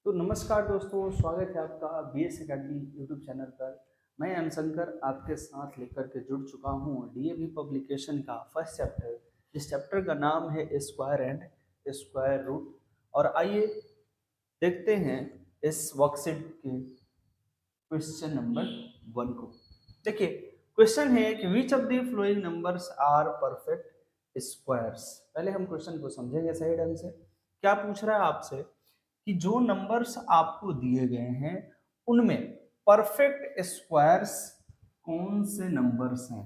तो नमस्कार दोस्तों, स्वागत है आपका बीएस एकेडमी यूट्यूब चैनल पर। मैं एम शंकर आपके साथ लेकर के जुड़ चुका हूँ डीएवी पब्लिकेशन का फर्स्ट चैप्टर। इस चैप्टर का नाम है स्क्वायर एंड स्क्वायर रूट। और आइए देखते हैं इस वर्कशीट के क्वेश्चन नंबर 1 को। देखिए, क्वेश्चन है कि which of the following numbers are perfect squares. पहले हम क्वेश्चन को समझेंगे सही ढंग से। क्या पूछ रहा है आपसे कि जो नंबर्स आपको दिए गए हैं उनमें परफेक्ट स्क्वायर्स कौन से नंबर्स हैं।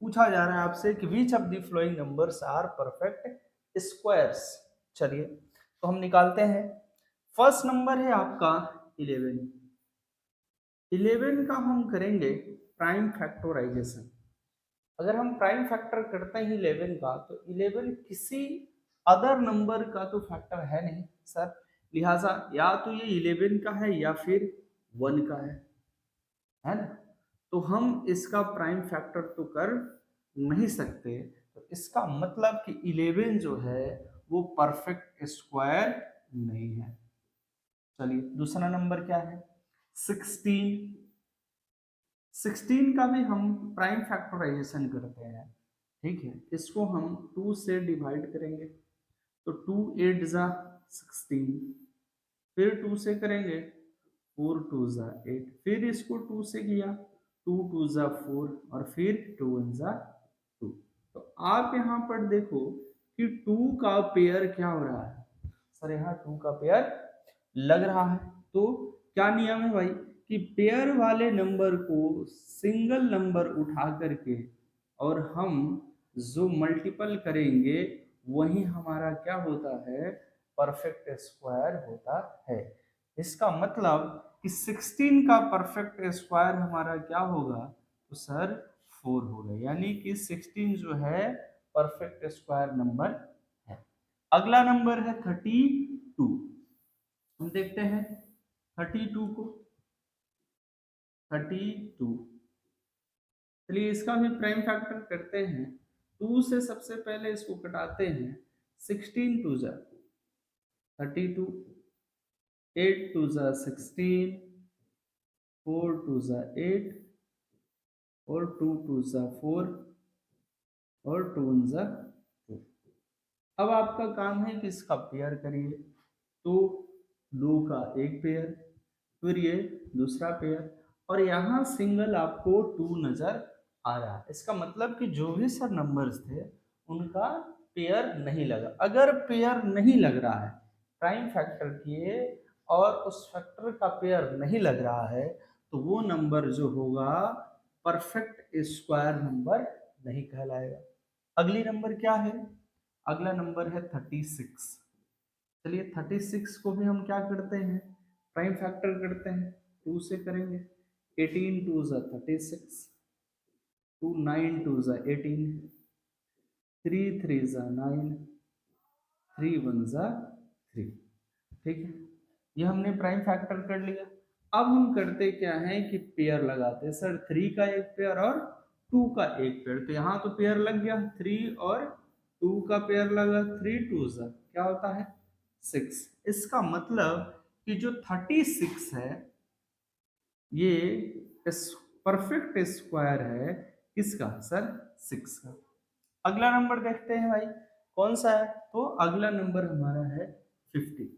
पूछा जा रहा है आपसे कि which of the following numbers are perfect squares. चलिए तो हम निकालते हैं। फर्स्ट नंबर है आपका 11। 11 का हम करेंगे प्राइम फैक्टराइजेशन। अगर हम प्राइम फैक्टर करते हैं 11 का तो 11 किसी अदर नंबर का तो फैक्टर है नहीं सर, लिहाजा या तो ये 11 का है या फिर 1 का है ना। तो हम इसका प्राइम फैक्टर तो कर नहीं सकते, तो इसका मतलब कि 11 जो है वो परफेक्ट स्क्वायर नहीं है। चलिए दूसरा नंबर क्या है 16। 16 का भी हम प्राइम फैक्टराइजेशन करते हैं, ठीक है। इसको हम 2 से डिवाइड करेंगे तो 2 8 जा 16, फिर 2 से करेंगे 4 2 जा 8, फिर इसको 2 से किया 2 2 जा 4 और फिर 2 1 जा 2। तो आप यहाँ पर देखो कि 2 का पेयर क्या हो रहा है सर, यहाँ 2 का पेयर लग रहा है। तो क्या नियम है भाई कि पेयर वाले नंबर को सिंगल नंबर उठा करके और हम जो मल्टीपल करेंगे वही हमारा क्या होता है, परफेक्ट स्क्वायर होता है। इसका मतलब कि 16 का परफेक्ट स्क्वायर हमारा क्या होगा, तो सर 4 होगा, यानी कि 16 जो है परफेक्ट स्क्वायर नंबर है। अगला नंबर है 32। हम देखते हैं 32 को। 32, चलिए इसका भी प्राइम फैक्टर करते हैं। 2 से सबसे पहले इसको कटाते हैं। 16 2 जा 32, 8 2 जा 16, 4 2 जा 8 और 2 2 जा 4 और 2 1 जा 2। अब आपका काम है कि इसका पेयर करिए। तो 2 का एक पेयर, फिर ये दूसरा पेयर, और यहाँ सिंगल आपको 2 नजर आ रहा है। इसका मतलब कि जो भी सर नंबर्स थे उनका पेयर नहीं लगा। अगर पेयर नहीं लग रहा है प्राइम फैक्टर किए और उस फैक्टर का पेयर नहीं लग रहा है तो वो नंबर जो होगा परफेक्ट स्क्वायर नंबर नहीं कहलाएगा। अगली नंबर क्या है, अगला नंबर है 36। चलिए 36 को भी हम क्या करते हैं, प्राइम फैक्टर करते हैं। 2 से करेंगे 18 2 जा 36, 2 9 2 जा 18, 3 3 जा 9, 3 1 जा 3, ठीक है। ये हमने प्राइम फैक्टर कर लिया। अब हम करते क्या है कि पेयर लगाते हैं सर, 3 का एक पेयर और 2 का एक पेयर। तो यहाँ तो पेयर लग गया, 3 और 2 का पेयर लगा, 3 2 जा क्या होता है 6। इसका मतलब कि जो 36 है ये इस परफेक्ट स्क्वायर है किसका सर, 6 का। अगला नंबर देखते हैं भाई कौन सा है, तो अगला नंबर हमारा है 50।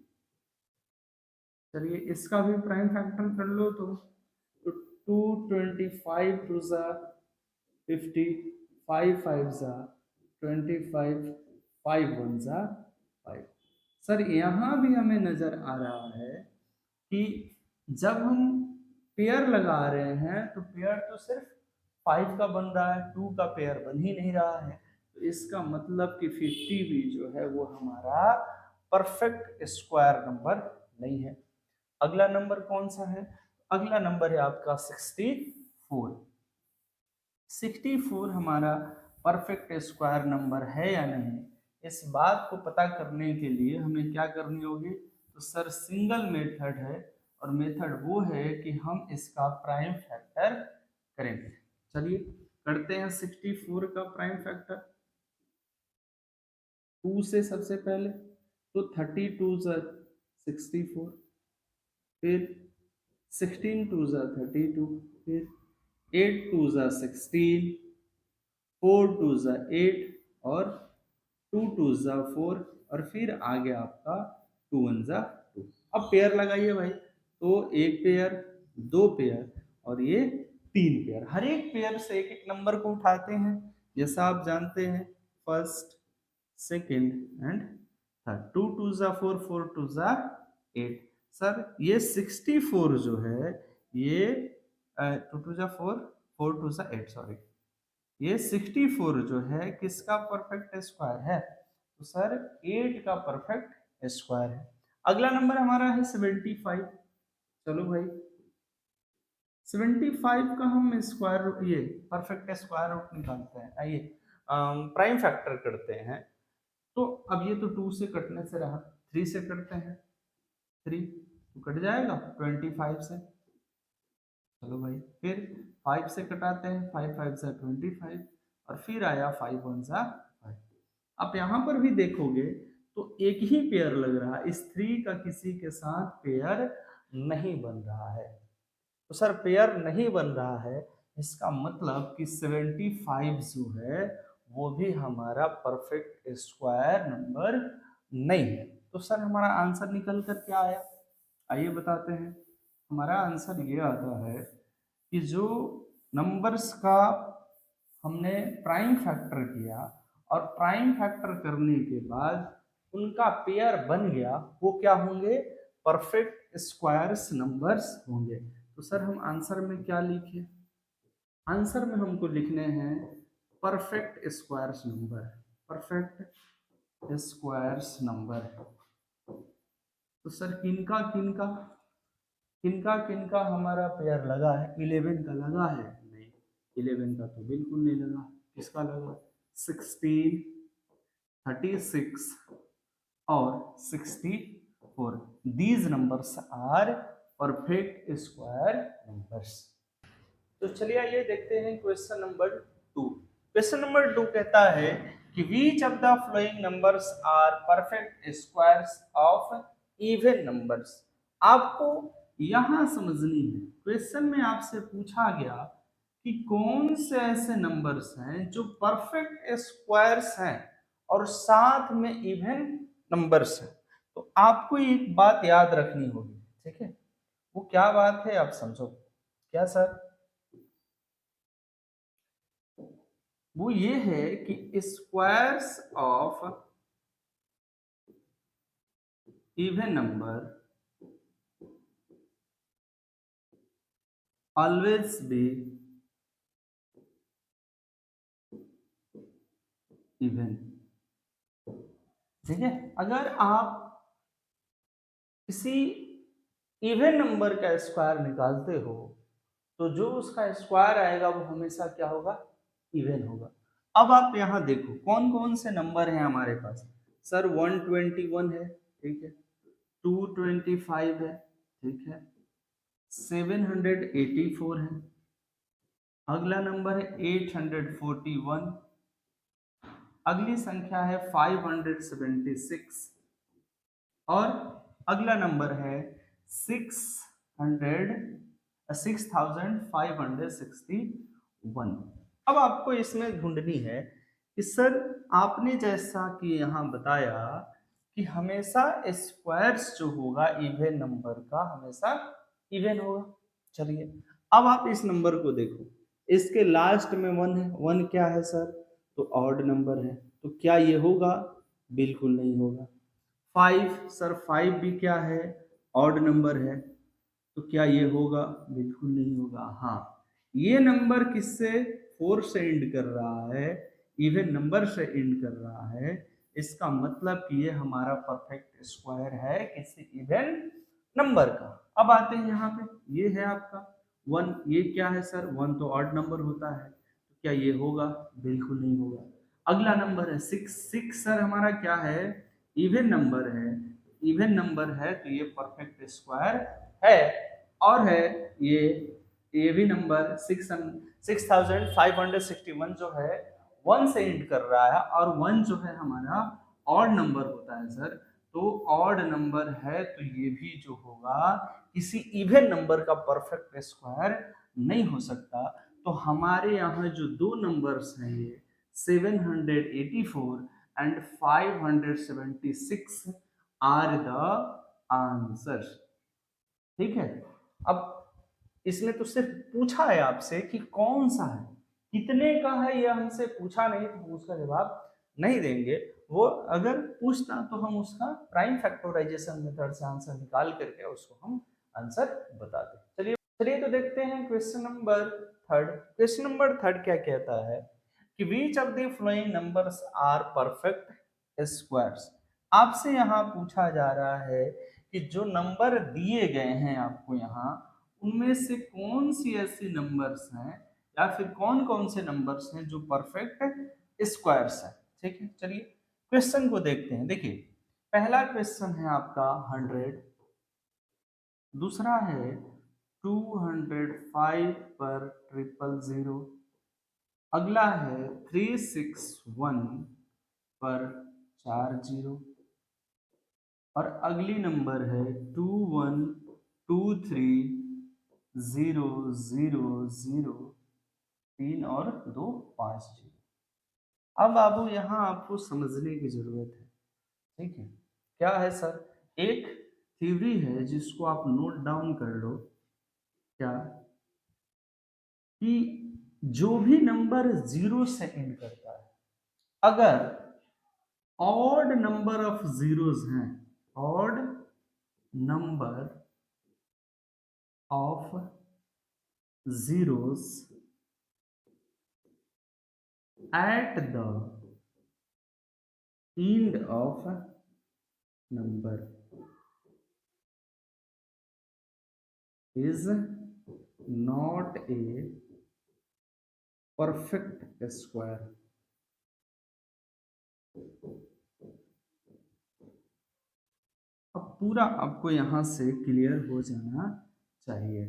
चलिए इसका भी प्राइम फैक्टर कर लो तो 225 टू जा 50, 5 5 जा 25, 5 1 जा 5। सर यहाँ भी हमें नजर आ रहा है कि जब हम पेयर लगा रहे हैं तो पेयर तो सिर्फ 5 का बन रहा है, 2 का पेयर बन ही नहीं रहा है। तो इसका मतलब कि 50 भी जो है वो हमारा परफेक्ट स्क्वायर नंबर नहीं है। अगला नंबर कौन सा है, अगला नंबर है आपका 64। 64 हमारा परफेक्ट स्क्वायर नंबर है या नहीं, इस बात को पता करने के लिए हमें क्या करनी होगी, तो सर सिंगल मेथड है और मेथड वो है कि हम इसका प्राइम फैक्टर करेंगे। चलिए करते हैं 64 का प्राइम फैक्टर। 2 से सबसे पहले तो 32 जा 64, फिर 16 टू ज़ा 32, फिर 8 टू ज़ा 16, 4 टू ज़ा 8 और 2 टू ज़ा 4 और फिर आ गया आपका 2 वन ज़ा 2। अब पेयर लगाइए भाई, तो एक पेयर, दो पेयर और ये तीन पेयर। हर एक पेयर से एक एक नंबर को उठाते हैं, जैसा आप जानते हैं, first, second and third. 2 two ज़ा 4, 4 टू ज़ा 8। सर ये 64 जो है, ये 2 टू ज़ा 4, 4 टू ज़ा 8, सॉरी, ये 64 जो है किसका परफेक्ट स्क्वायर है? तो सर 8 का परफेक्ट स्क्वायर है। अगला नंबर हमारा है 75। चलो भाई 75 का हम स्क्वायर रूट, ये परफेक्ट स्क्वायर रूट निकालते हैं। आइए प्राइम फैक्टर करते हैं। तो अब ये तो 2 से कटने से रहा, 3 से करते हैं, 3 तो कट जाएगा 25 से। चलो भाई फिर 5 से कटाते हैं, 5 5 से 25 और फिर आया 5 1 सा 5। आप यहाँ पर भी देखोगे तो एक ही पेयर लग रहा है, इस 3 का किसी के साथ पेयर नहीं बन रहा है। तो सर पेयर नहीं बन रहा है, इसका मतलब कि 75 जो है वो भी हमारा परफेक्ट स्क्वायर नंबर नहीं है। तो सर हमारा आंसर निकल कर क्या आया, आइए बताते हैं। हमारा आंसर ये आता है कि जो नंबर्स का हमने प्राइम फैक्टर किया और प्राइम फैक्टर करने के बाद उनका पेयर बन गया, वो क्या होंगे, परफेक्ट स्क्वायर्स नंबर्स होंगे। तो सर हम आंसर में क्या लिखे, आंसर में हमको लिखने हैं perfect squares number, perfect squares number. तो सर किनका किनका किनका किनका हमारा पेयर लगा है, 11 का लगा है? नहीं, 11 का तो बिल्कुल नहीं लगा। किसका लगा? 16, 36 और 64। These numbers are perfect square numbers. तो चलिए आइए देखते हैं क्वेश्चन नंबर 2। क्वेश्चन नंबर 2 कहता है कि which of the following numbers are perfect squares of even numbers. आपको यहां समझनी है, क्वेश्चन में आपसे पूछा गया कि कौन से ऐसे नंबर्स हैं जो परफेक्ट स्क्वायर्स हैं और साथ में इवन नंबर्स हैं। तो आपको एक बात याद रखनी होगी, ठीक है? वो क्या बात है आप समझो। क्या सर? वो ये है कि squares of even number always be even. ठीक है, अगर आप किसी इवन नंबर का स्क्वायर निकालते हो तो जो उसका स्क्वायर आएगा वो हमेशा क्या होगा, इवन होगा। अब आप यहाँ देखो कौन कौन से नंबर हैं हमारे पास। सर 121 है, ठीक है, 225 है, ठीक है, 784 है, अगला नंबर है 841, अगली संख्या है 576 और अगला नंबर है 6561। अब आपको इसमें ढूंढनी है कि सर आपने जैसा कि यहाँ बताया कि हमेशा स्क्वायर्स जो होगा इवन नंबर का हमेशा इवन होगा। चलिए अब आप इस नंबर को देखो, इसके लास्ट में 1 है, 1 क्या है सर, तो ऑड नंबर है, तो क्या ये होगा, बिल्कुल नहीं होगा। 5, सर 5 भी क्या है, ऑड नंबर है, तो क्या ये होगा, बिल्कुल नहीं होगा। हाँ, ये नंबर किससे, 4 से एंड कर रहा है, इवन नंबर से एंड कर रहा है, इसका मतलब कि ये हमारा परफेक्ट स्क्वायर है किसी इवन नंबर का। अब आते हैं यहाँ पे, ये है आपका 1, ये क्या है सर, 1 तो ऑड नंबर होता है, तो क्या ये होगा, बिल्कुल नहीं होगा। अगला नंबर है 6, 6 सर हमारा क्या है, इवन नंबर है, इवन नंबर है तो ये परफेक्ट स्क्वायर है। और है ये भी नंबर 6561 जो है 1 से एंड कर रहा है और 1 जो है हमारा ऑड नंबर होता है सर, तो ऑड नंबर है तो ये भी जो होगा किसी इवन नंबर का परफेक्ट स्क्वायर नहीं हो सकता। तो हमारे यहाँ जो दो नंबर्स हैं ये 784 एंड 576 आर द आंसर। ठीक है, अब इसमें तो सिर्फ पूछा है आपसे कि कौन सा है, कितने का है, यह हमसे पूछा नहीं तो हम उसका जवाब नहीं देंगे। वो अगर पूछता तो हम उसका प्राइम फैक्टराइजेशन मेथड से आंसर निकाल करके उसको हम आंसर बताते। चलिए चलिए तो देखते हैं question number third. Question number third क्या कहता है कि which of the following numbers are perfect squares. आपसे यहाँ पूछा जा रहा है कि जो नंबर दिए गए हैं आपको यहाँ, उनमें से कौन सी ऐसी नंबर्स हैं या फिर कौन कौन से नंबर्स हैं जो परफेक्ट स्क्वायर्स हैं। ठीक है, चलिए क्वेश्चन को देखते हैं। देखिए पहला क्वेश्चन है आपका 100, दूसरा है 205 पर 000, अगला है 361 पर 40, और अगली नंबर है 21230000, 3 और 2 5 0। अब बाबू यहाँ आपको समझने की जरूरत है। ठीक है, क्या है सर, एक थ्योरी है जिसको आप नोट डाउन कर लो, क्या कि जो भी नंबर जीरो से एंड करता है, अगर ऑड नंबर ऑफ जीरोस हैं, odd number of zeros at the end of number is not a perfect square। अब पूरा आपको यहां से क्लियर हो जाना चाहिए।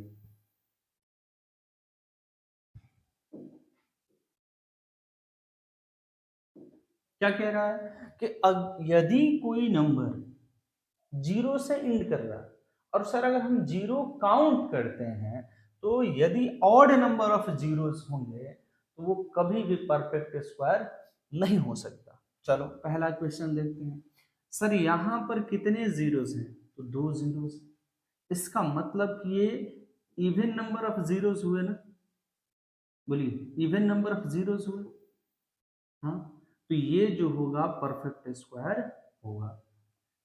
क्या कह रहा है कि यदि कोई नंबर जीरो से एंड कर रहा है, और सर अगर हम जीरो काउंट करते हैं तो यदि ऑड नंबर ऑफ जीरोस होंगे तो वो कभी भी परफेक्ट स्क्वायर नहीं हो सकता। चलो पहला क्वेश्चन देखते हैं। सर यहाँ पर कितने जीरोस हैं, तो दो जीरोस। इसका मतलब कि ये इवन नंबर ऑफ जीरोस हुए ना, बोलिए इवन नंबर ऑफ जीरोस हुए। हाँ, तो ये जो होगा परफेक्ट स्क्वायर होगा।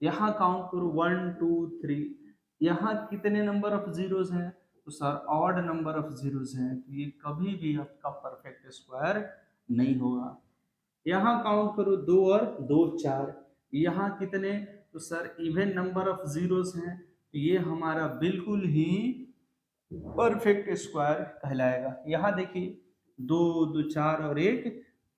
यहाँ काउंट करो 1 2 3, यहाँ कितने नंबर ऑफ जीरोस हैं, तो sir odd number of zeros हैं, तो ये कभी भी आपका परफेक्ट स्क्वायर नहीं होगा। यहाँ काउंट करो 2 और 2 4, यहाँ कितने, तो sir even number of zeros हैं, तो ये हमारा बिल्कुल ही परफेक्ट स्क्वायर कहलाएगा। यहाँ देखिए 2 2 4 और 1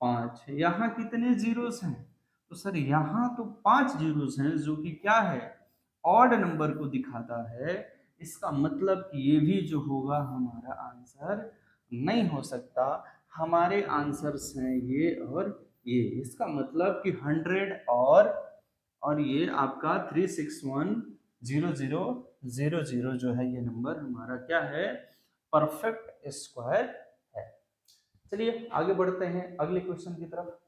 5, यहाँ कितने जीरोस हैं, तो सर यहाँ तो 5 जीरोस हैं जो कि क्या है, ऑड नंबर को दिखाता है। इसका मतलब कि ये भी जो होगा हमारा आंसर नहीं हो सकता। हमारे आंसर्स हैं ये और ये। इसका मतलब कि 100 और ये आपका 3610000 जो है, ये नंबर हमारा क्या है, परफेक्ट स्क्वायर है। चलिए आगे बढ़ते हैं अगले क्वेश्चन की तरफ।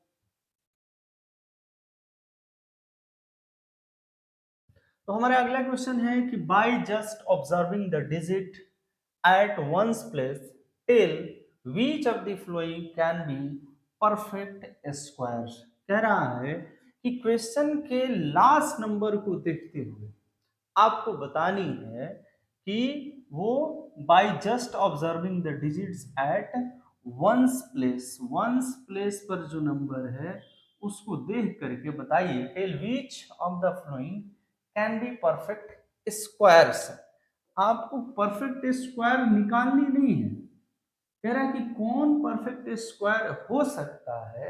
तो हमारा अगला क्वेश्चन है कि by just observing the digit at ones place tell which of the following can be perfect square. कह रहा है कि क्वेश्चन के लास्ट नंबर को देखते हुए आपको बतानी है कि वो by just observing the digits at ones place पर जो नंबर है उसको देख करके बताइए tell which of the following can be perfect squares. आपको परफेक्ट स्क्वायर निकालनी नहीं है, कह रहा है कि कौन परफेक्ट स्क्वायर हो सकता है,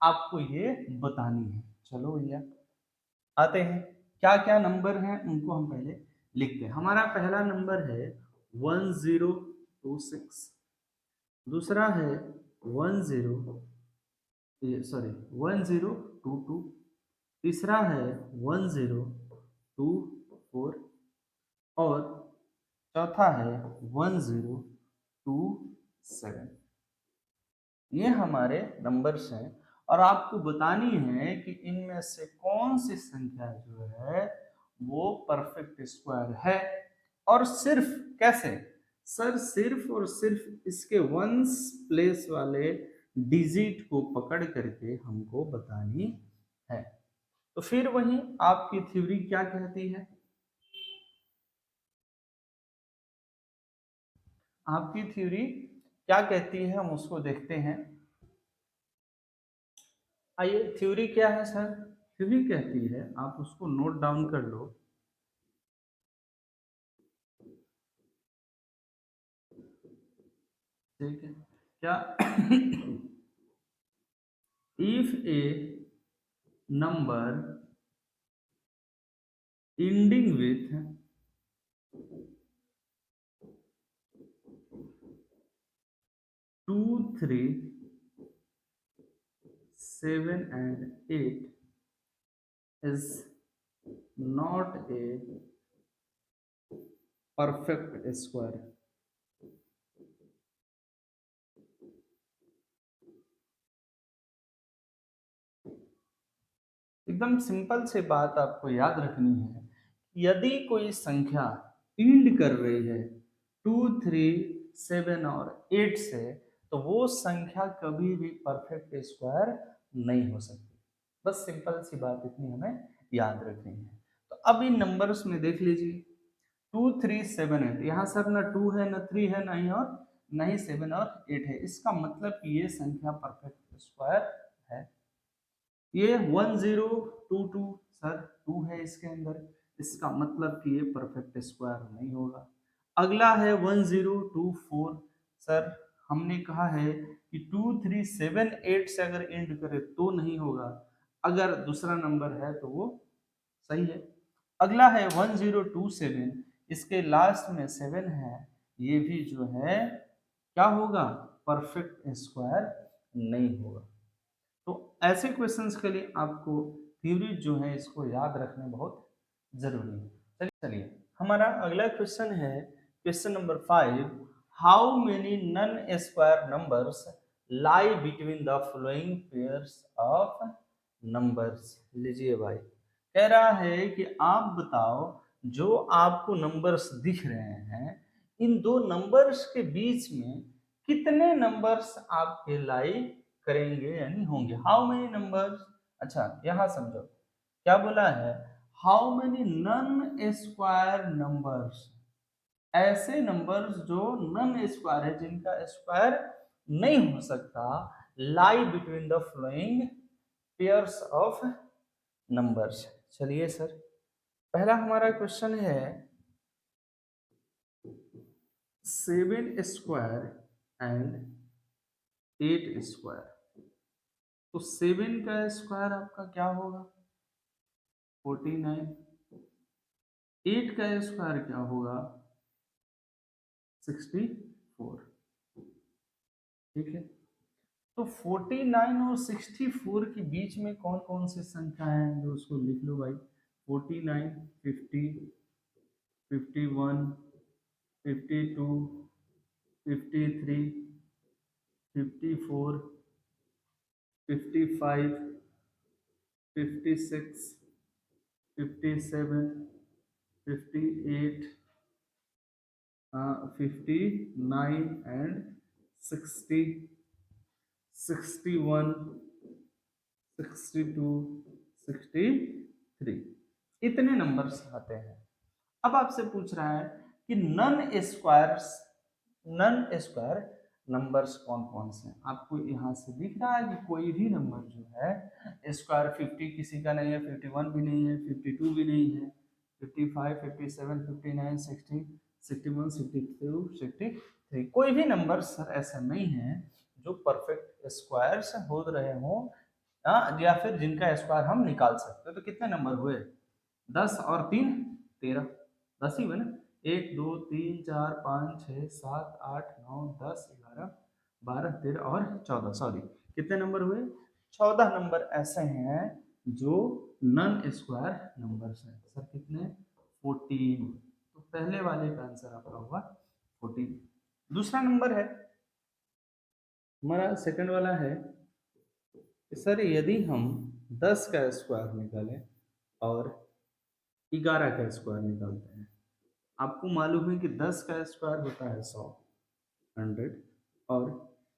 आपको ये बतानी है। चलो भैया आते हैं, क्या क्या नंबर हैं उनको हम पहले लिखते हैं। हमारा पहला नंबर है 1026, दूसरा है 1022, तीसरा है 1023, 2 4 और चौथा है 1 0 2 7। ये हमारे नंबर्स हैं और आपको बतानी है कि इनमें से कौन सी संख्या जो है वो परफेक्ट स्क्वायर है। और सिर्फ कैसे सर, सिर्फ और सिर्फ इसके वंस प्लेस वाले डिजिट को पकड़ करके हमको बतानी है। तो फिर वही आपकी थ्योरी क्या कहती है, आपकी थ्योरी क्या कहती है हम उसको देखते हैं। आइए, थ्योरी क्या है सर? थ्योरी कहती है, आप उसको नोट डाउन कर लो। ठीक है क्या? If A number ending with 2 3 7 and 8 is not a perfect square। एकदम सिंपल से बात आपको याद रखनी है, यदि कोई संख्या इंड कर रही है 2 3 7 और 8 से, तो वो संख्या कभी भी परफेक्ट स्क्वायर नहीं हो सकती। बस सिंपल सी बात इतनी हमें याद रखनी है। तो अब इन नंबर्स में देख लीजिए 2 3 7 8, यहाँ सर ना 2 है ना 3 है, ना ही 7 और 8 है। इसका मतलब कि ये संख्या परफेक्ट स्क्वायर है। ये 1 0 2 2 सर 2 है इसके अंदर, इसका मतलब कि ये परफेक्ट स्क्वायर नहीं होगा। अगला है 1 0 2 4, सर हमने कहा है कि 2 3 7 8 से अगर एंड करे तो नहीं होगा, अगर दूसरा नंबर है तो वो सही है। अगला है 1 0 2 7, इसके लास्ट में 7 है, ये भी जो है क्या होगा, परफेक्ट स्क्वायर नहीं होगा। तो ऐसे क्वेश्चंस के लिए आपको थ्योरी जो है इसको याद रखना बहुत जरूरी है। चलिए हमारा अगला क्वेश्चन है question number 5। How many non square numbers lie between the following pairs of numbers. लीजिए भाई, कह रहा है कि आप बताओ जो आपको नंबर्स दिख रहे हैं, इन दो नंबर्स के बीच में कितने नंबर्स आपके लाई करेंगे यानी होंगे। हाउ मेनी नंबर्स, अच्छा यहां समझो क्या बोला है, how many non square numbers, ऐसे नंबर्स जो नन स्क्वायर है, जिनका स्क्वायर नहीं हो सकता, lie between the following pairs of numbers. चलिए सर, पहला हमारा क्वेश्चन है 7 स्क्वायर एंड 8 स्क्वायर। तो 7 का स्क्वायर आपका क्या होगा, 49। 8 का स्क्वायर क्या होगा, 64। ठीक है, तो 49 और 64 के बीच में कौन कौन सी संख्या है, जो उसको लिख लो भाई। 49 50 51 52 53 54 55 56 57 58 59 एंड 60 61 62 63, इतने नंबर्स आते हैं। अब आपसे पूछ रहा है कि नन स्क्वायर नंबर्स कौन कौन से हैं। आपको यहाँ से दिख रहा है कि कोई भी नंबर जो है स्क्वायर 50 किसी का नहीं है, 51 भी नहीं है, 52 भी नहीं है, 55 57 59 60 61 62 63, कोई भी नंबर सर ऐसा नहीं है जो परफेक्ट स्क्वायर से हो रहे हों, या फिर जिनका स्क्वायर हम निकाल सकते हैं। तो कितने नंबर हुए, 10 और 3 13, 10 ही हुए ना। 1 2 3 4 5 6 7 8 9 10 11 12 13 और 14, सॉरी कितने नंबर हुए, 14 नंबर ऐसे हैं जो नन स्क्वायर नंबर्स हैं। सर कितने? 14। तो पहले वाले का आंसर आपका होगा 14। दूसरा नंबर है हमारा, सेकंड वाला है कि सर यदि हम 10 का स्क्वायर निकालें और 11 का स्क्वायर निकालते हैं, आपको मालूम है कि 10 का स्क्वायर होता है 100 और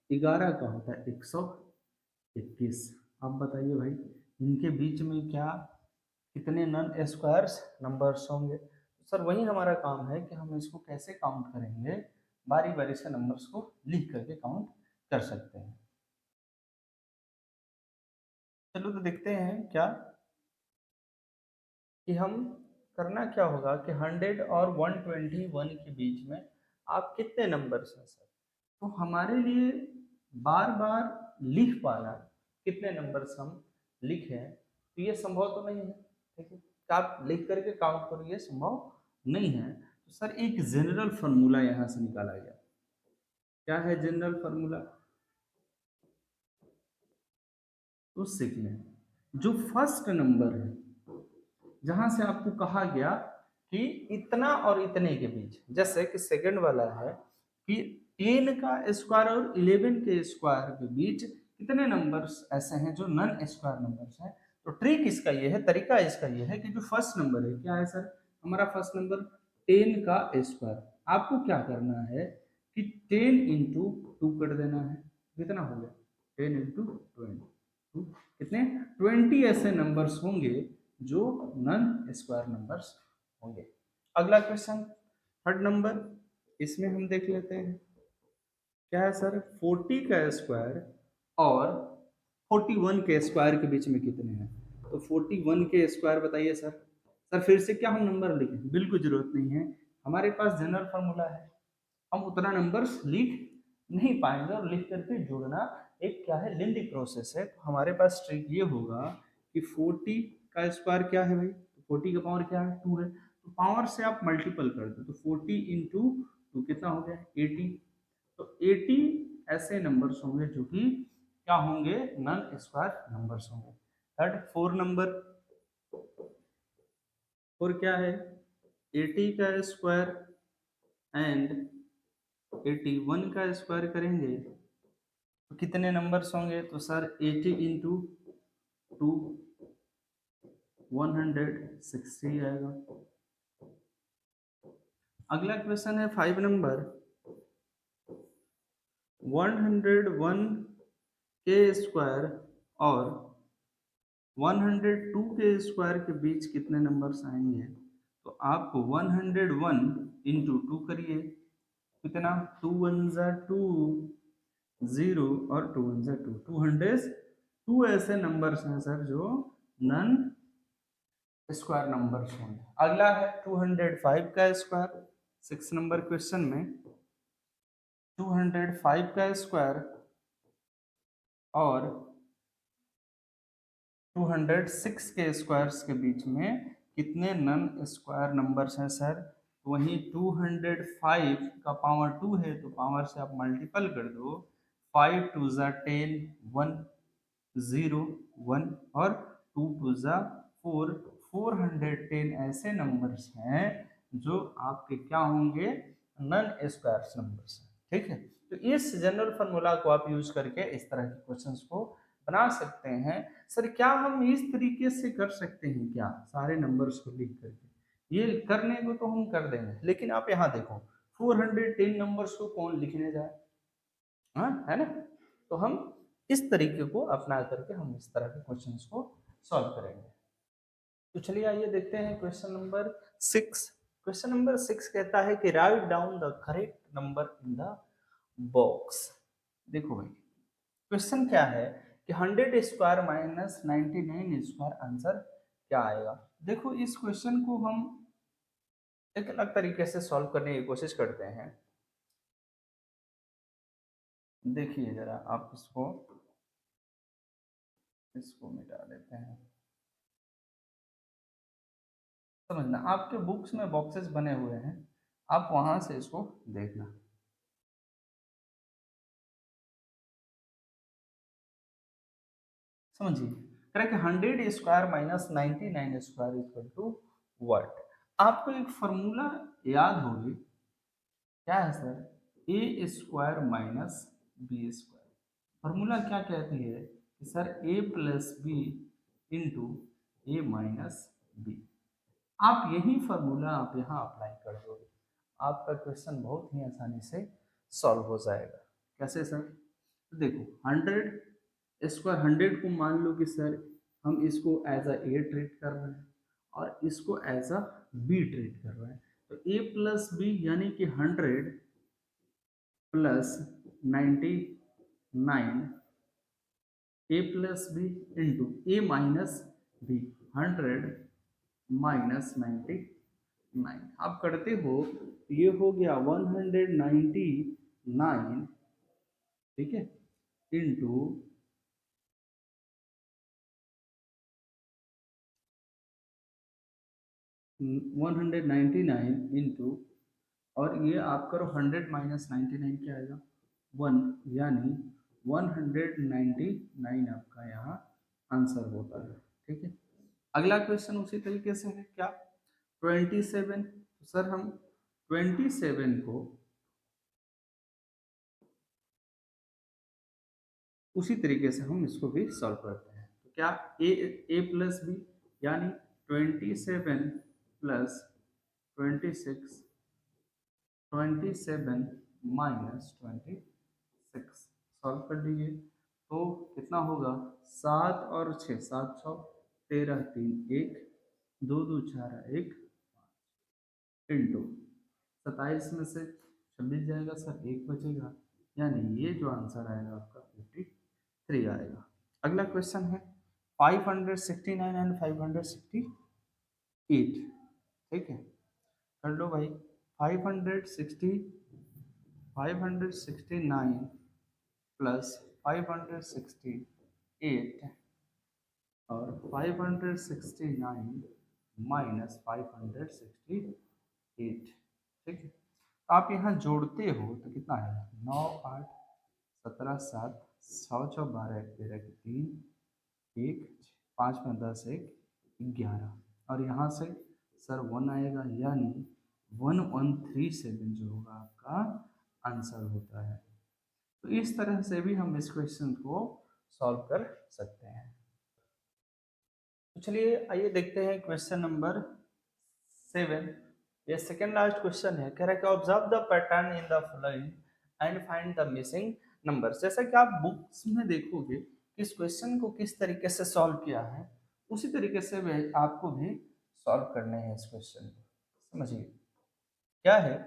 11 का होता है 121। आप बताइए भाई, इनके बीच में क्या कितने नन स्क्वायर्स नंबर्स होंगे? तो सर वही हमारा काम है कि हम इसको कैसे काउंट करेंगे, बारी बारी से नंबर्स को लिख करके काउंट कर सकते हैं। चलो तो देखते हैं क्या कि हम करना क्या होगा कि 100 और 121 के बीच में आप कितने नंबर्स हैं सर? तो हमारे लिए बार बार लिख पाना कितने नंबर्स हम लिखें, तो ये संभव तो नहीं है। ठीक है, तो आप लिख करके काउंट करो, ये संभव नहीं है। तो सर एक जनरल फार्मूला यहाँ से निकाला गया। क्या है जनरल फार्मूला? तो सीख लें। जो फर्स्ट नंबर है, जहां से आपको कहा गया कि इतना और इतने के बीच, जैसे कि सेकंड वाला है कि 10 का स्क्वायर और 11 के स्क्वायर के बीच कितने नंबर्स ऐसे हैं जो नन स्क्वायर नंबर्स हैं। तो ट्रिक इसका ये है, तरीका इसका ये है कि जो फर्स्ट नंबर है, क्या है सर हमारा फर्स्ट नंबर 10 का स्क्वायर, आपको क्या करना है कि 10 इंटू 2 कर देना है। कितना हो गया? 10 इंटू 20, कितने? 20 ऐसे नंबर्स होंगे जो नन स्क्वायर नंबर्स होंगे। अगला क्वेश्चन, थर्ड नंबर, इसमें हम देख लेते हैं क्या है सर। 40 का स्क्वायर और 41 के स्क्वायर के बीच में कितने हैं? तो 41 के स्क्वायर बताइए सर। सर फिर से क्या हम नंबर लिखें? बिल्कुल जरूरत नहीं है, हमारे पास जनरल फार्मूला है, हम उतना नंबर्स लिख नहीं पाएंगे, और लिख करके जोड़ना एक क्या है, लेंदी प्रोसेस है। तो हमारे पास ट्रिक ये होगा कि 40 का स्क्वायर क्या है भाई? तो 40 का पावर क्या है? 2 है। तो पावर से आप मल्टीपल कर दो, तो 40 इंटू 2 कितना हो गया? 80। तो 80 ऐसे नंबर्स होंगे जो कि क्या होंगे? नन स्क्वायर नंबर्स होंगे। थर्ड, 4 नंबर, 4 क्या है? 80 का स्क्वायर एंड 81 का स्क्वायर करेंगे तो कितने नंबर्स होंगे? तो सर 80 इंटू 2 160 आएगा। अगला क्वेश्चन है 5 नंबर, 101 के स्क्वायर और 102 के स्क्वायर के बीच कितने नंबर्स आएंगे? तो आप 101 इंटू 2 करिए, कितना? 2 1 2, 0 और 2 1 2, 202 ऐसे नंबर्स हैं सर जो नन स्क्वायर नंबर्स होंगे। अगला है 205 का स्क्वायर, 6 नंबर क्वेश्चन में 205 का स्क्वायर और 206 के स्क्वायर्स के बीच में कितने नन स्क्वायर नंबर्स हैं सर? वहीं 205 का पावर 2 है, तो पावर से आप मल्टीपल कर दो, 5 2 ज़ा 10, 1 0 1 और 2 2 ज़ा 4, 410 ऐसे नंबर्स हैं जो आपके क्या होंगे? नन स्क्वायर नंबर्स हैं। ठीक है, तो इस जनरल फार्मूला को आप यूज करके इस तरह के क्वेश्चंस को बना सकते हैं। सर क्या हम इस तरीके से कर सकते हैं क्या, सारे नंबर्स को लिख करके? ये करने को तो हम कर देंगे, लेकिन आप यहाँ देखो 410 नंबर्स को कौन लिखने जाए, हाँ है ना? तो हम इस तरीके को अपना करके हम इस तरह के क्वेश्चंस को सॉल्व करेंगे। तो चलिए आइए देखते हैं क्वेश्चन नंबर 6। क्वेश्चन नंबर 6 कहता है कि write down the correct number in the box. देखो भाई, क्वेश्चन क्या है कि 100 स्क्वायर माइनस 99 स्क्वायर आंसर क्या आएगा? देखो इस क्वेश्चन को हम एक अलग तरीके से सॉल्व करने की कोशिश करते हैं। देखिए जरा आप इसको मिटा देते हैं। समझना, आपके बुक्स में बॉक्सेस बने हुए हैं, आप वहां से इसको देखना। समझिए, correct, 100 square minus 99 square equal to what. आपको एक फॉर्मूला याद होगी, क्या है sir, a square minus b square. Formula क्या कहती है कि sir a plus b into a minus b. आप यही फॉर्मूला आप यहाँ अप्लाई कर दोगे, आपका क्वेश्चन बहुत ही आसानी से सॉल्व हो जाएगा। कैसे सर, देखो 100 स्क्वायर, 100 को मान लो कि सर हम इसको एज अ ए ट्रीट कर रहे हैं और इसको एज अ बी ट्रीट कर रहे हैं, तो ए प्लस बी यानी कि 100 plus 99 A plus b into a minus B 100 minus 99। आप करते हो ये हो गया 199, ठीक है, इंटू 199 इंटू, और ये आप करो 100 माइनस 99 क्या आएगा 1, यानी 199 आपका यहाँ आंसर होता है। ठीक है, अगला क्वेश्चन उसी तरीके से है, क्या 27। तो सर हम 27 को उसी तरीके से हम इसको भी सॉल्व करते हैं। तो क्या ए प्लस बी यानी 27 प्लस 26, 27 माइनस 26 सॉल्व कर लीजिए, तो कितना होगा 7 और 6, 7 6 13 3 1 2 2 4 1 इंटू 27 में से 26 जाएगा सर, एक बचेगा, यानी ये जो आंसर आएगा आपका 53 आएगा। अगला क्वेश्चन है 569 एंड 568। ठीक है, कर लो भाई। 569 प्लस 568 और 569 माइनस 568। ठीक है, तो आप यहाँ जोड़ते हो तो कितना है 9 8 17 7 6 6 12 13 3 1 5 में 10 1 11, और यहाँ से सर 1 आएगा, यानी 1137 जो होगा आपका आंसर होता है। तो इस तरह से भी हम इस क्वेश्चन को सॉल्व कर सकते हैं। तो चलिए आइए देखते हैं क्वेश्चन नंबर 7। ये सेकेंड लास्ट क्वेश्चन है, कह रहा है कि observe the pattern in the following and find the missing number. जैसा कि आप बुक्स में देखोगे कि इस क्वेश्चन को किस तरीके से सॉल्व किया है, उसी तरीके से आपको भी सॉल्व करने हैं इस क्वेश्चन को। समझिए क्या है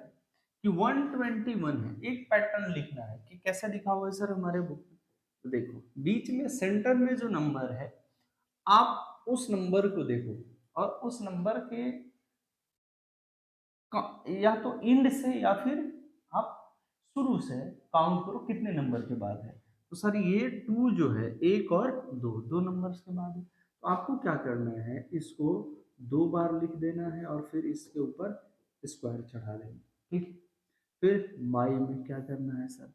कि 121 है, एक पैटर्न लिखना है कि कैसे लिखा हुआ है सर हमारे बुक में। तो देखो बीच में सेंटर में जो नंबर है, आप उस नंबर को देखो और उस नंबर के या तो एंड से या फिर आप शुरू से काउंट करो कितने नंबर के बाद है। तो सर ये 2 जो है, एक और दो नंबर्स के बाद है, तो आपको क्या करना है, इसको 2 बार लिख देना है और फिर इसके ऊपर स्क्वायर चढ़ा देना। ठीक है, फिर बाई में क्या करना है सर,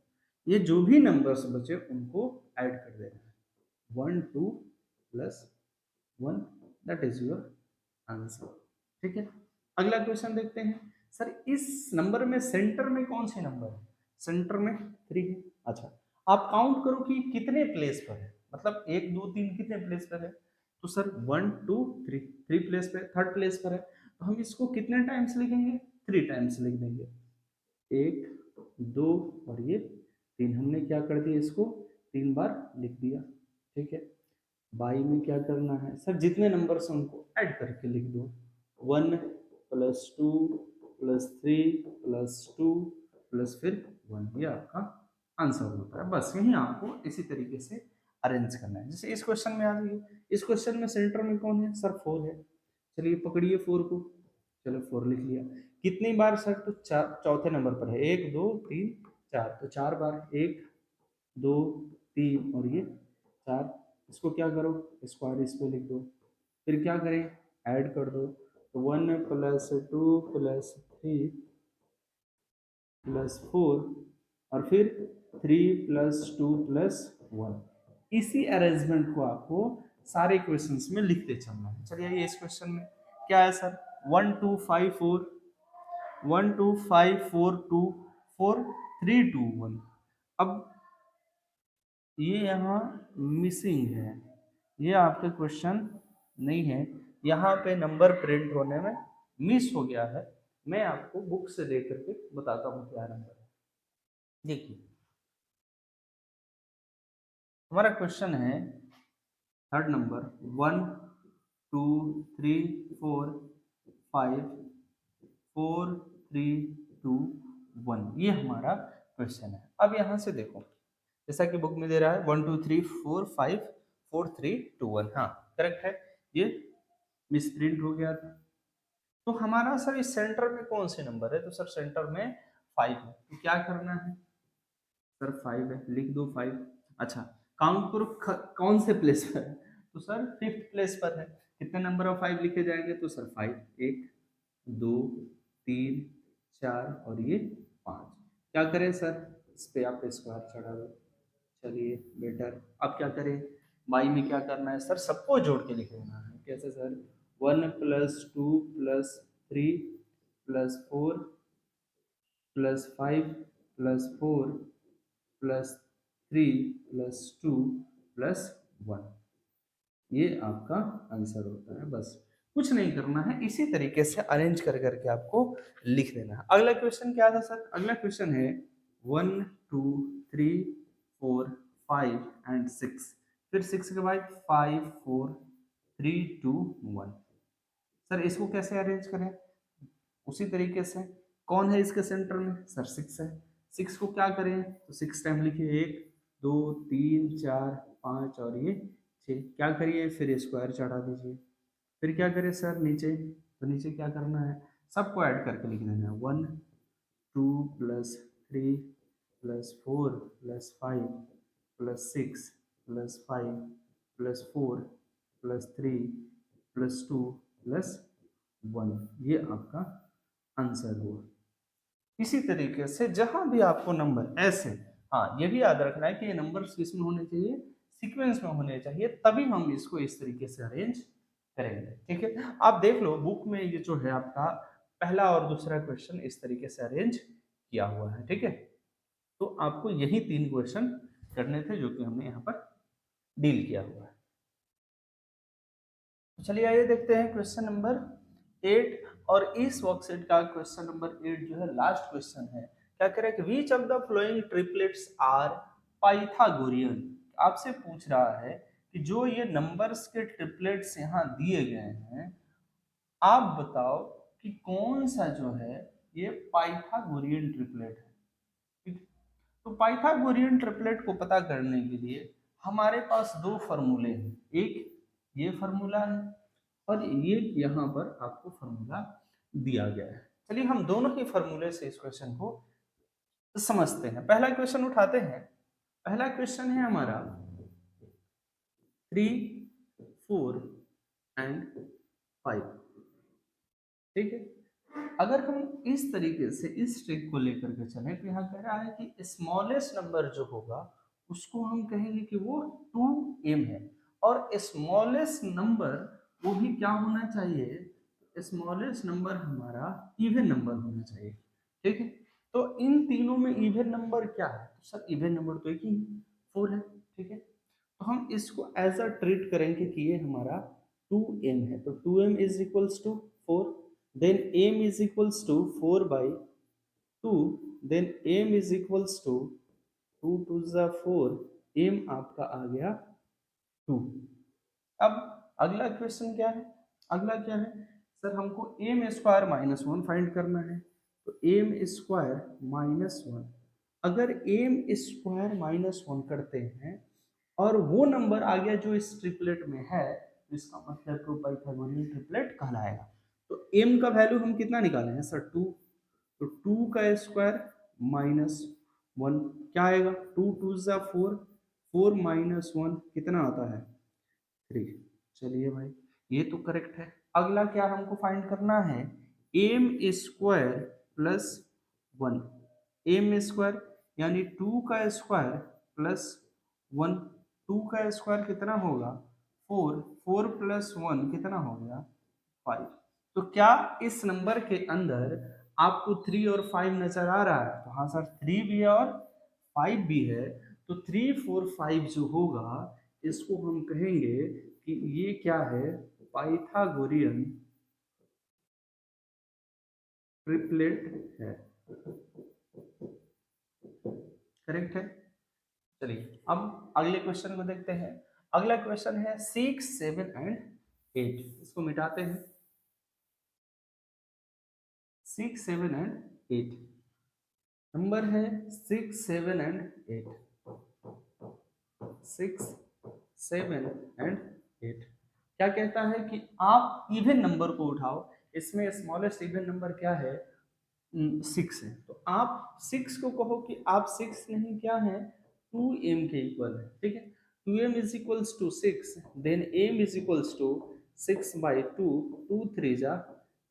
ये जो भी नंबर्स बचे उनको ऐड कर देना है, 1 2 plus 1, that is your answer. ठीक है, अगला क्वेश्चन देखते हैं। सर इस नंबर में सेंटर में कौन सी नंबर है, सेंटर में 3 है। अच्छा, आप काउंट करो कि कितने प्लेस पर है, मतलब 1 2 3 कितने प्लेस पर है। तो सर 1 2 3, 3 प्लेस पर, थर्ड प्लेस पर है, तो हम इसको कितने टाइम्स लिखेंगे, 3 टाइम्स लिख देंगे। 1 2 और ये 3, हमने क्या कर दिया, इसको 3 बार लिख दिया। ठीक है, बाई में क्या करना है सर, जितने नंबर से उनको ऐड करके लिख दो, 1 प्लस 2 प्लस 3 प्लस 2 प्लस फिर 1, ये आपका आंसर होता है। बस यही आपको इसी तरीके से अरेंज करना है। जैसे इस क्वेश्चन में आ जाइए, इस क्वेश्चन में सेंटर में कौन है सर, 4 है। चलिए पकड़िए 4 को, चलो 4 लिख लिया। कितनी बार सर, तो चौथे नंबर पर है, 1 2 3 4, तो 4 बार, 1 2 3 और ये 4। इसको क्या करो, स्क्वायर इस पे लिख दो, फिर क्या करें, ऐड कर दो, तो 1 प्लस 2 प्लस 3 प्लस 4 और फिर 3 प्लस 2 प्लस 1। इसी अरेंजमेंट को आपको सारे क्वेश्चंस में लिखते चलना है। चलिए ये इस क्वेश्चन में क्या है सर, 1 2 5 4 1 2 5 4 2 4 3 2 1। अब ये यहाँ मिसिंग है, ये आपके क्वेश्चन नहीं है, यहाँ पे नंबर प्रिंट होने में मिस हो गया है। मैं आपको बुक से देख करके बताता हूँ क्या नंबर है। देखिए हमारा क्वेश्चन है थर्ड नंबर 1 2 3 4 5 4 3 2 1, ये हमारा क्वेश्चन है। अब यहाँ से देखो जैसा कि बुक में दे रहा है 1 2 3 4 5 4 3 2 1, हाँ करेक्ट है, ये मिसप्रिंट हो गया था। तो हमारा सर इस सेंटर में कौन से नंबर है, तो सर सेंटर में 5 है, तो क्या करना है सर, 5 है लिख दो 5। अच्छा काउंट करो कौन से प्लेस पर है, तो सर फिफ्थ प्लेस पर है। कितने नंबर ऑफ 5 लिखे जाएंगे, तो सर 5, 1 2 3 4 और ये 5। क्या करें सर, इस पे आप स्क्वायर चढ़ा दो। चलिए बेटर, अब क्या करें, बाई में क्या करना है सर, सबको जोड़ के लिख लेना है। कैसे सर, 1 + 2 + 3 + 4 + 5 + 4 + 3 + 2 + 1, ये आपका आंसर होता है। बस कुछ नहीं करना है, इसी तरीके से अरेंज कर करके आपको लिख देना है। अगला क्वेश्चन क्या था सर, अगला क्वेश्चन है 1 2 3 4 5 एंड 6, फिर 6 के बाद 5 4 3 2 1। सर इसको कैसे अरेंज करें, उसी तरीके से, कौन है इसके सेंटर में सर 6 है। 6 को क्या करें, तो 6 टाइम लिखिए, 1 2 3 4 5 और ये 6। क्या करिए, फिर स्क्वायर चढ़ा दीजिए। फिर क्या करें सर नीचे, तो नीचे क्या करना है, सबको ऐड करके लिख देना है। 1 2 + 3 + 4 + 5 + 6 + 5 + 4 + 3 + 2 + 1, ये आपका आंसर हुआ। इसी तरीके से जहां भी आपको नंबर ऐसे, हाँ ये भी याद रखना है कि ये नंबर किसमें होने चाहिए, सीक्वेंस में होने चाहिए, तभी हम इसको इस तरीके से अरेंज करेंगे। ठीक है, आप देख लो बुक में ये जो है आपका पहला और दूसरा क्वेश्चन इस तरीके से अरेंज किया हुआ है। ठीक है, तो आपको यही 3 क्वेश्चन करने थे जो कि हमने यहाँ पर डील किया हुआ है। तो चलिए आइए देखते हैं क्वेश्चन नंबर 8, और इस वर्कशीट का क्वेश्चन नंबर 8 जो है लास्ट क्वेश्चन है। क्या कह रहा है कि which of the following triplets are Pythagorean. आपसे पूछ रहा है कि जो ये नंबर्स के ट्रिपलेट्स यहाँ दिए गए हैं, आप बताओ कि कौन सा जो है ये पाइथागोरियन ट्रिपलेट है। ठीक? तो पाइथागोरियन ट्रिपलेट को पता करने के लिए हमारे पास दो फॉर्मूले हैं, एक ये फॉर्मूला है और ये यहाँ पर आपको फॉर्मूला दिया गया है। चलिए हम दोनों ही फॉर्मूले से इस क्वेश्चन को समझते हैं। पहला क्वेश्चन उठाते हैं। पहला क्वेश्चन है हमारा 3 4 एंड 5। ठीक है, अगर हम इस तरीके से इस ट्रिक को लेकर के चलें तो यहाँ कह रहा है कि स्मॉलेस्ट नंबर जो होगा उसको हम कहेंगे कि वो 2m है, और स्मॉलेस्ट नंबर वो भी क्या होना चाहिए, स्मॉलेस्ट नंबर हमारा इवन नंबर होना चाहिए। ठीक है, तो इन तीनों में इवन नंबर क्या है, तो सर इवन नंबर तो एक ही 4 है। ठीक है, तो हम इसको एज अ ट्रीट करेंगे कि ये हमारा 2m है, तो 2m is equals to 4, then m is equals to 4 by 2, then m is equals to 2 to the 4, m आपका आ गया 2। अब अगला क्वेश्चन क्या है, अगला क्या है सर, हमको एम स्क्वायर माइनस 1 फाइंड करना है। तो एम स्क्वायर माइनस 1, अगर एम स्क्वायर माइनस 1 करते हैं और वो नंबर आ गया जो इस ट्रिपलेट में है, तो इसका मतलब तो पाइथागोरियन ट्रिपलेट कहलाएगा। तो m का वैल्यू हम कितना निकाले हैं सर 2, तो 2 का स्क्वायर माइनस 1 क्या आएगा, 2 2 ज़ा 4, 4 माइनस 1 कितना आता है 3। चलिए भाई ये तो करेक्ट है। अगला क्या हमको फाइंड करना है, m square plus 1, m square यानी 2 का स्क्वायर प्लस 1, 2 का स्क्वायर कितना होगा 4, 4 प्लस 1 कितना हो गया 5। तो क्या इस नंबर के अंदर आपको 3 और 5 नजर आ रहा है? तो हाँ सर, 3 भी है और 5 भी है। तो 3, 4, 5 जो होगा इसको हम कहेंगे कि ये क्या है, पाइथागोरियन ट्रिपलेट है। करेक्ट है। चलिए अब अगले क्वेश्चन को देखते हैं। अगला क्वेश्चन है 6, 7 एंड 8। इसको मिटाते हैं। 6, 7 एंड 8 नंबर है 6, 7 एंड 8। 6, 7 एंड 8 क्या कहता है कि आप इवन नंबर को उठाओ। इसमें स्मॉलेस्ट इवन नंबर क्या है, 6 है। तो आप 6 को कहो कि आप 6 नहीं क्या है, 2m के इक्वल है। ठीक है, 2m is equals to 6, then m is equals to 6/2, 2 3 जा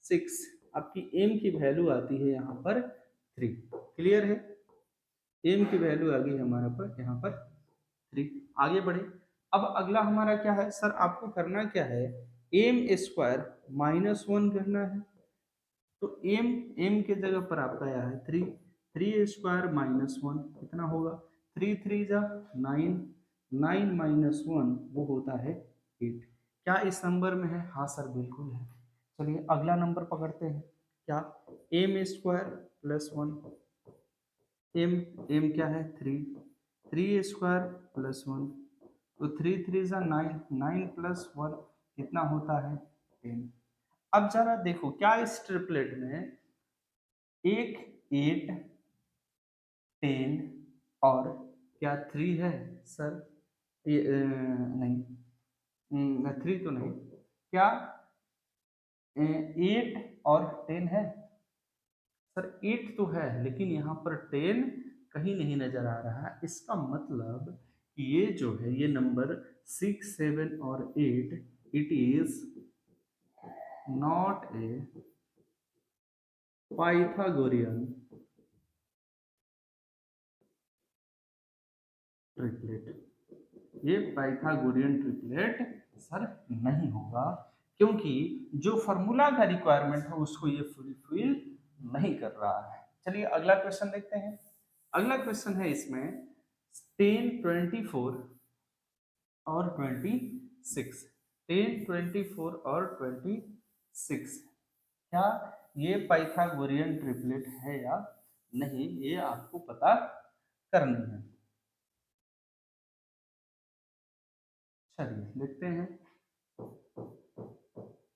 6। आपकी m की वैल्यू आती है यहाँ पर 3। क्लियर है, m की वैल्यू आ गई हमारे पर यहाँ पर 3। आगे बढ़े। अब अगला हमारा क्या है सर, आपको करना क्या है, m स्क्वायर -1 करना है। तो m के जगह पर आपका आया है 3, 3 स्क्वायर -1 कितना होगा, 3 3 जा 9, 9 -1 वो होता है 8। क्या इस नंबर में है? हाँ सर बिल्कुल है। चलिए अगला नंबर पकड़ते हैं। क्या, m स्क्वायर प्लस 1, m क्या है 3, 3 स्क्वायर प्लस 1, तो 3 3 जा 9, 9 प्लस 1 कितना होता है 10। अब जरा देखो क्या इस ट्रिपलेट में एक 8, 10 और क्या 3 है सर, ये नहीं, 3 तो नहीं, क्या 8 और 10 है सर? 8 तो है लेकिन यहाँ पर 10 कहीं नहीं नजर आ रहा है। इसका मतलब ये जो है ये नंबर 6, 7 और 8 it is not a Pythagorean triplet. ये पाइथागोरियन ट्रिपलेट सर नहीं होगा, क्योंकि जो फॉर्मूला का रिक्वायरमेंट है उसको ये फुलफिल नहीं कर रहा है। चलिए अगला क्वेश्चन देखते हैं। अगला क्वेश्चन है इसमें 10, 24 और 26। 10, 24 और 26 क्या ये पाइथागोरियन ट्रिपलेट है या नहीं, ये आपको पता करनी है। चलिए देखते हैं।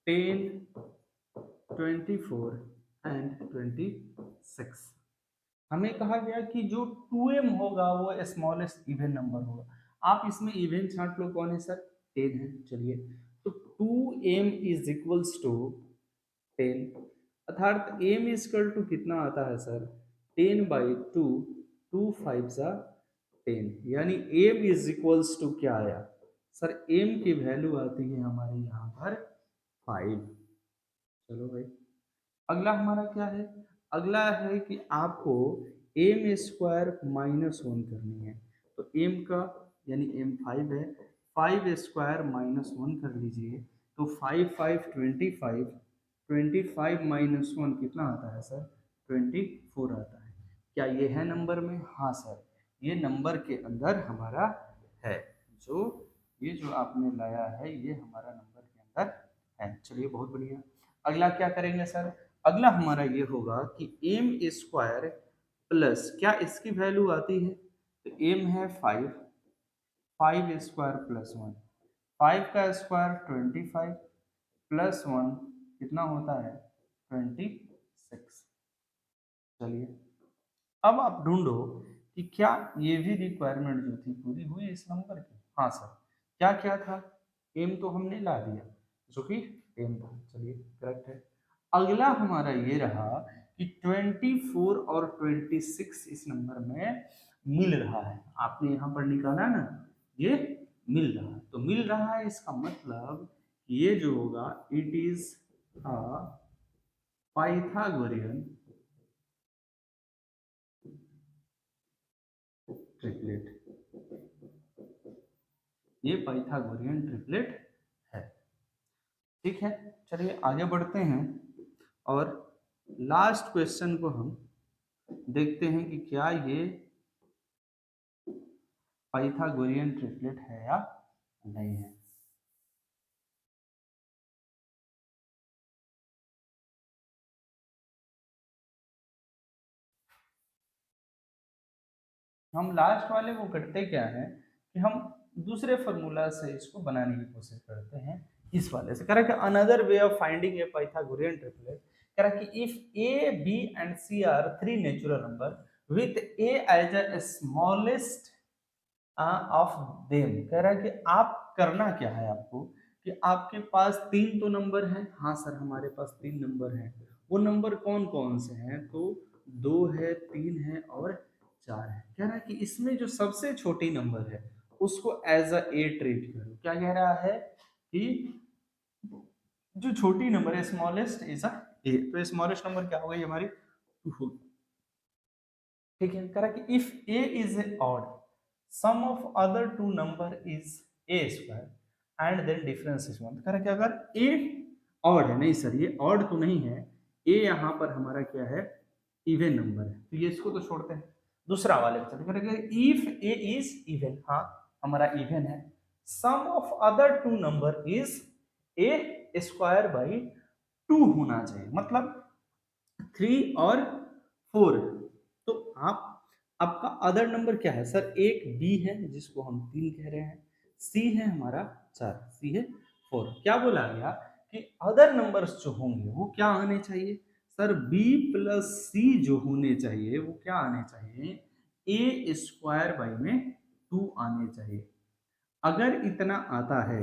10, 24 एंड 26 हमें कहा गया कि जो 2m होगा वो स्मॉलेस्ट इवन नंबर होगा। आप इसमें इवन छांट लो, कौन है सर, 10 है। चलिए तो 2m इज इक्वल्स टू 10, अर्थात m इज इक्वल टू कितना आता है सर, 10/2, 2 5 जा 10, यानी m इज इक्वल्स टू क्या आया सर, m की वैल्यू आती है हमारे यहाँ पर 5। चलो भाई अगला हमारा क्या है, अगला है कि आपको m स्क्वायर -1 करनी है। तो m का यानी m 5 है, 5 स्क्वायर -1 कर लीजिए। तो 5 5 25, 25 -1 कितना आता है सर, 24 आता है। क्या ये है नंबर में? हाँ सर, ये नंबर के अंदर हमारा है। जो ये जो आपने लाया है ये हमारा नंबर के अंदर है। चलिए बहुत बढ़िया। अगला क्या करेंगे सर, अगला हमारा ये होगा कि एम स्क्वायर प्लस क्या इसकी वैल्यू आती है, तो एम है 5, 5 स्क्वायर प्लस 1, 5 का स्क्वायर 25 प्लस 1 कितना होता है 26। चलिए अब आप ढूंढो कि क्या ये भी रिक्वायरमेंट जो थी पूरी हुई इस नंबर की। हाँ सर, क्या क्या था, एम तो हमने ला दिया जो कि एम था। चलिए करेक्ट है। अगला हमारा ये रहा कि 24 और 26 इस नंबर में मिल रहा है। आपने यहाँ पर निकाला ना, ये मिल रहा है। तो मिल रहा है इसका मतलब ये जो होगा it is a Pythagorean triplet. ये पाइथागोरियन ट्रिपलेट ठीक है, चलिए आगे बढ़ते हैं और लास्ट क्वेश्चन को हम देखते हैं कि क्या ये पाइथागोरियन ट्रिपलेट है या नहीं है। हम लास्ट वाले को करते क्या है कि हम दूसरे फॉर्मूला से इसको बनाने की कोशिश करते हैं। इस वाले से कह रहा है कि another way of finding a Pythagorean triplet, कह रहा है कि if a b and c are three natural number with a as a smallest of them, कह रहा है कि आप करना क्या है आपको कि आपके पास तीन तो नंबर हैं। हाँ सर हमारे पास तीन नंबर हैं। वो नंबर कौन कौन से हैं? तो दो है, तीन है और चार है। कह रहा है कि इसमें जो सबसे छोटी नंबर है उसको एज अ ए ट्रीट करो। क्या कह रहा है कि जो छोटी नंबर है स्मॉलेस्ट इज अ ए, तो स्मॉलेस्ट नंबर क्या हो गई हमारी? टू होगी। ठीक है, कह रहा है कि if a is a odd sum of other two number is a square and then difference is one. कह रहा है कि अगर ए ऑड है, नहीं सर ये ऑड तो नहीं है, ए यहाँ पर हमारा क्या है? इवन नंबर है, तो ये इसको तो छोड़ते हैं। दूसरा वाले इफ ए इज इवन, हाँ हमारा इवन है, sum of other two number is a square by two होना चाहिए, मतलब थ्री और फोर। तो आप आपका अदर नंबर क्या है सर? एक बी है जिसको हम तीन कह रहे हैं, सी है हमारा चार, सी है फोर। क्या बोला गया कि अदर नंबर्स जो होंगे वो क्या आने चाहिए सर? बी प्लस सी जो होने चाहिए वो क्या आने चाहिए? ए स्क्वायर बाई में टू आने चाहिए। अगर इतना आता है,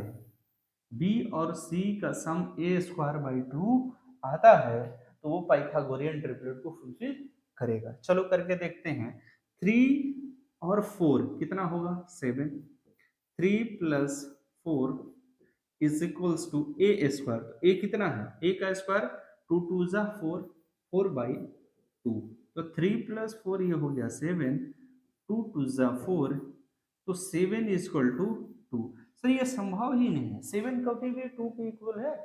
बी और सी का सम ए स्क्वायर बाई टू आता है, तो वो पाइथागोरियन ट्रिपलेट को फुलफिल करेगा। चलो करके देखते हैं। थ्री और फोर कितना होगा? Seven. Three plus four is equals to a square. A कितना है? ए का स्क्वायर टू टू जा फोर, फोर बाई टू। तो थ्री प्लस फोर ये हो गया सेवन, टू टू जा फोर, तो seven is equal to two. Sir ये संभव ही नहीं है, सेवन कभी भी टू के इक्वल है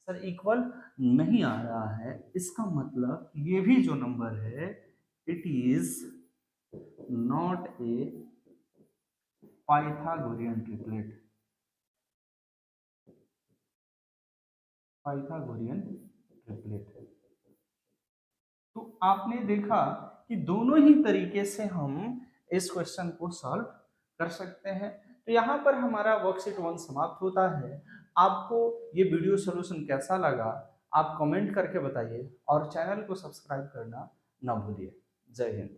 सर? इक्वल नहीं आ रहा है। इसका मतलब ये भी जो नंबर है it is not a Pythagorean triplet, Pythagorean triplet. तो आपने देखा कि दोनों ही तरीके से हम इस क्वेश्चन को सॉल्व कर सकते हैं। तो यहाँ पर हमारा वर्कशीट 1 समाप्त होता है। आपको ये वीडियो सॉल्यूशन कैसा लगा आप कमेंट करके बताइए और चैनल को सब्सक्राइब करना ना भूलिए। जय हिंद।